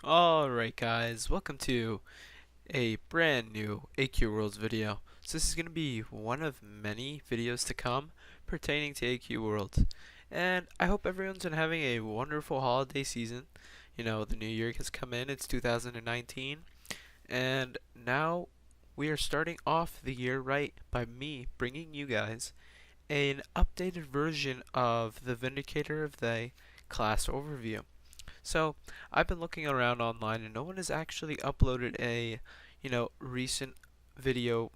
Alright guys, welcome to a brand new AQWORLDS video. So this is going to be one of many videos to come pertaining to AQWORLDS. And I hope everyone's been having a wonderful holiday season. You know, the new year has come in, it's 2019. And now we are starting off the year right by me bringing you guys an updated version of the Vindicator of They class overview. So I've been looking around online and no one has actually uploaded a, recent video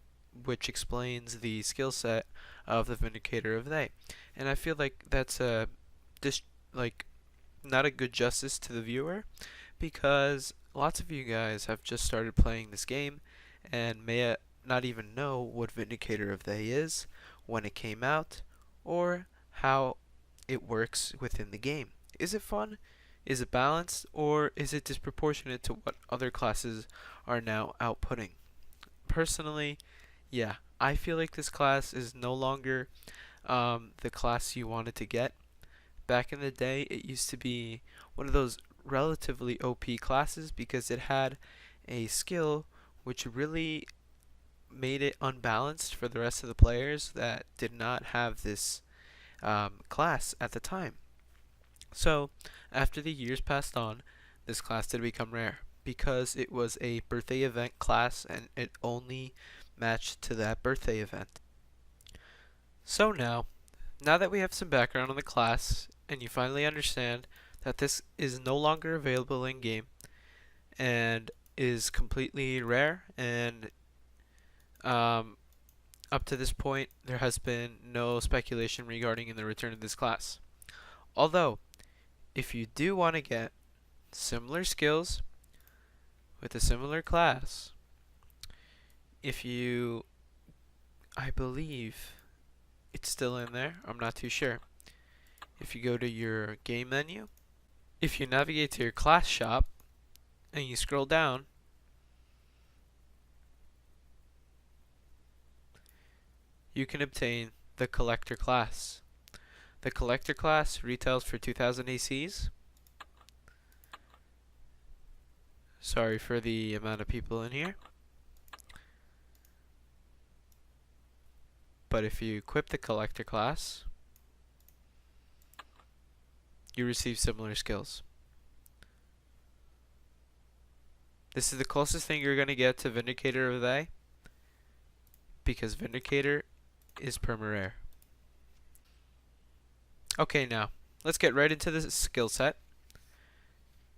which explains the skill set of the Vindicator of They. And I feel like that's like not a good justice to the viewer because lots of you guys have just started playing this game and may not even know what Vindicator of They is, when it came out, or how it works within the game. Is it fun? Is it balanced, or is it disproportionate to what other classes are now outputting? Personally, yeah, I feel like this class is no longer the class you wanted to get. Back in the day, it used to be one of those relatively OP classes because it had a skill which really made it unbalanced for the rest of the players that did not have this class at the time. So, after the years passed on, this class did become rare because it was a birthday event class and it only matched to that birthday event. So now that we have some background on the class and you finally understand that this is no longer available in game and is completely rare and up to this point there has been no speculation regarding the return of this class. Although, if you do want to get similar skills with a similar class, I believe it's still in there, I'm not too sure. If you go to your game menu, if you navigate to your class shop and you scroll down, you can obtain the collector class. The collector class retails for 2000 ACs. Sorry for the amount of people in here. But if you equip the collector class, you receive similar skills. This is the closest thing you're going to get to Vindicator of They, because Vindicator is perma-rare. Okay, now let's get right into the skill set.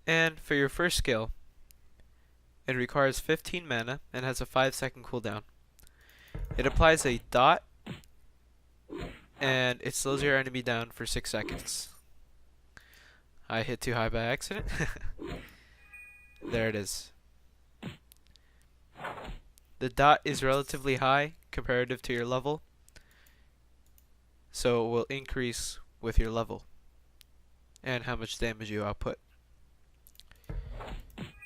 And for your first skill, it requires 15 mana and has a 5-second cooldown. It applies a dot and it slows your enemy down for 6 seconds. I hit too high by accident. There it is. The dot is relatively high comparative to your level, so it will increase with your level and how much damage you output.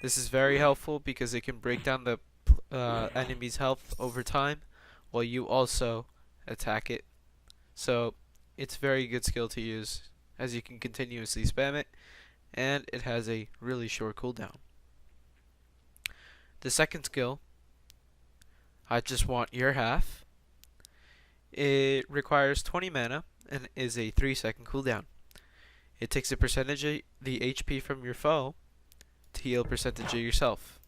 This is very helpful because it can break down the enemy's health over time while you also attack it. So it's a very good skill to use as you can continuously spam it and it has a really short cooldown. The second skill, I Just Want Your Half, it requires 20 mana and is a 3-second cooldown. It takes a percentage of the HP from your foe to heal a percentage of yourself.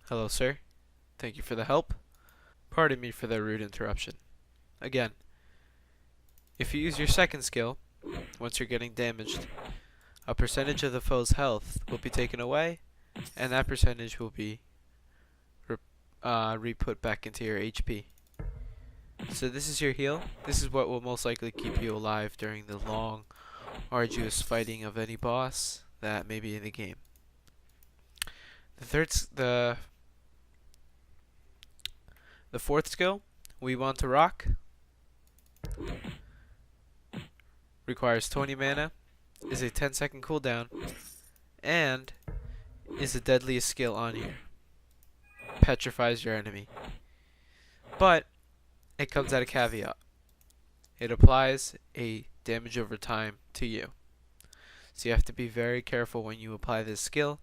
Hello, sir. Thank you for the help. Pardon me for the rude interruption. Again, if you use your second skill, once you're getting damaged, a percentage of the foe's health will be taken away, and that percentage will be re-put back into your HP. So this is your heal. This is what will most likely keep you alive during the long, arduous fighting of any boss that may be in the game. The fourth skill, We Want to Rock, requires 20 mana, is a 10-second cooldown, and is the deadliest skill on here. Petrifies your enemy. But it comes at a caveat. it applies a damage over time to you. So you have to be very careful when you apply this skill,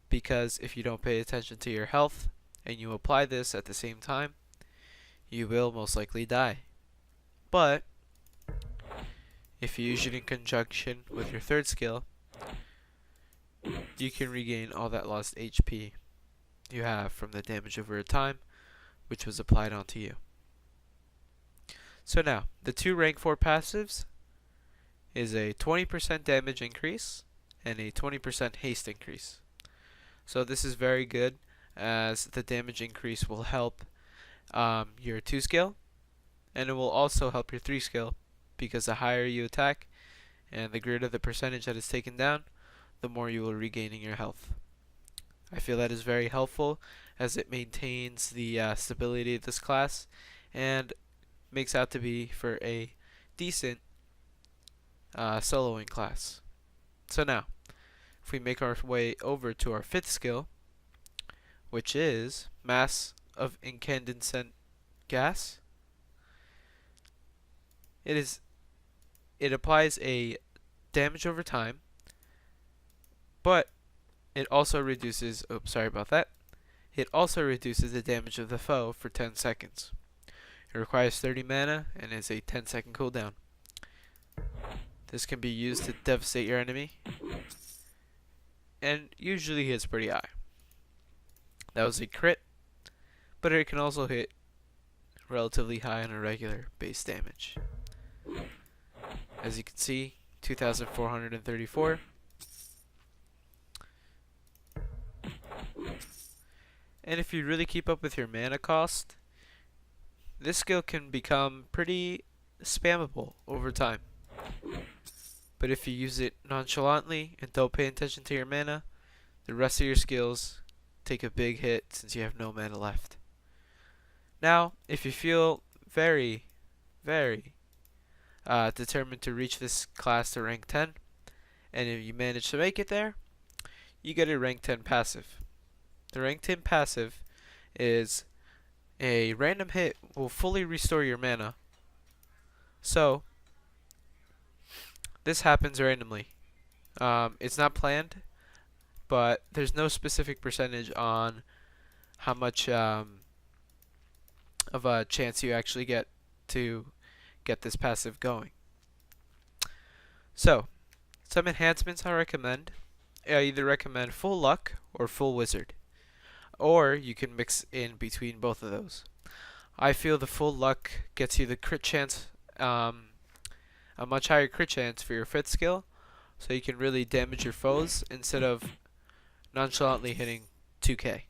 because if you don't pay attention to your health and you apply this at the same time, you will most likely die. But if you use it in conjunction with your third skill, you can regain all that lost HP you have from the damage over time, which was applied onto you. So now, the two rank 4 passives is a 20% damage increase and a 20% haste increase. So this is very good, as the damage increase will help your 2 skill, and it will also help your 3 skill, because the higher you attack and the greater the percentage that is taken down, the more you will regain in your health. I feel that is very helpful, as it maintains the stability of this class and makes out to be for a decent soloing class. So now, if we make our way over to our 5th skill, which is Mass of Incandescent Gas, it applies a damage over time, but it also reduces, oops, sorry about that. It also reduces the damage of the foe for 10 seconds. It requires 30 mana and is a 10-second cooldown. This can be used to devastate your enemy, and usually hits pretty high. That was a crit, but it can also hit relatively high on a regular base damage. As you can see, 2,434. And if you really keep up with your mana cost, this skill can become pretty spammable over time. But if you use it nonchalantly and don't pay attention to your mana, the rest of your skills take a big hit since you have no mana left. Now, if you feel very determined to reach this class to rank 10, and if you manage to make it there, you get a rank 10 passive. The rank 10 passive is a random hit will fully restore your mana. So this happens randomly. It's not planned, but there's no specific percentage on how much of a chance you actually get to get this passive going. So, some enhancements I recommend. I either recommend full luck or full wizard, or you can mix in between both of those. I feel the full luck gets you the crit chance, a much higher crit chance for your 5th skill, so you can really damage your foes instead of nonchalantly hitting 2k.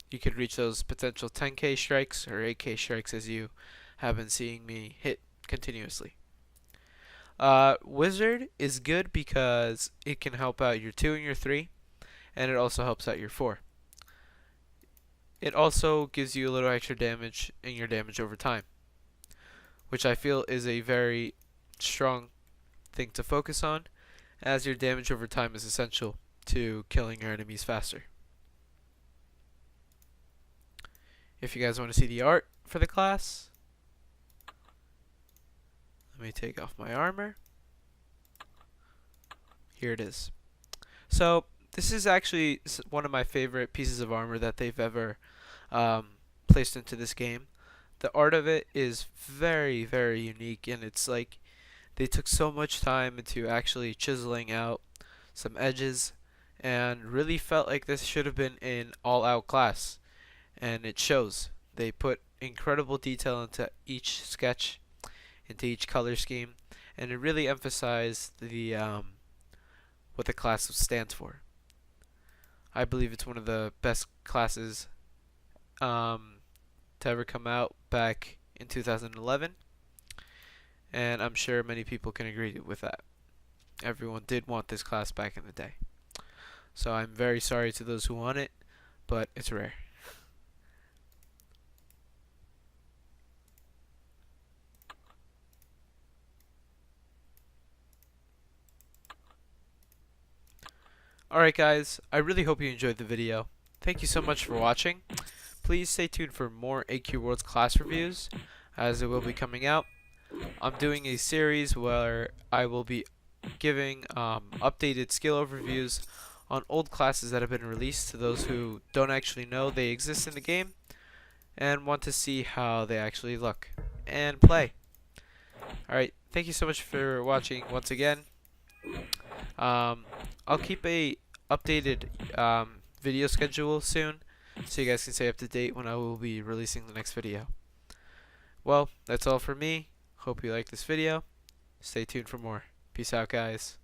You could reach those potential 10k strikes or 8k strikes, as you have been seeing me hit continuously. Wizard is good because it can help out your 2 and your 3, and it also helps out your 4. It also gives you a little extra damage in your damage over time, which I feel is a very strong thing to focus on, as your damage over time is essential to killing your enemies faster. If you guys want to see the art for the class, let me take off my armor. Here it is. So this is actually one of my favorite pieces of armor that they've ever placed into this game. The art of it is very unique, and it's like they took so much time into actually chiseling out some edges, and really felt like this should have been an all-out class, and it shows. They put incredible detail into each sketch, into each color scheme, and it really emphasized the what the class stands for. I believe it's one of the best classes to ever come out back in 2011, and I'm sure many people can agree with that. Everyone did want this class back in the day. So I'm very sorry to those who want it, but it's rare. Alright guys, I really hope you enjoyed the video. Thank you so much for watching. Please stay tuned for more AQ Worlds class reviews, as it will be coming out. I'm doing a series where I will be giving updated skill overviews on old classes that have been released to those who don't actually know they exist in the game and want to see how they actually look and play. Alright, thank you so much for watching once again. Um, I'll keep a updated video schedule soon so you guys can stay up to date when I will be releasing the next video. Well, that's all for me. Hope you like this video. Stay tuned for more. Peace out, guys.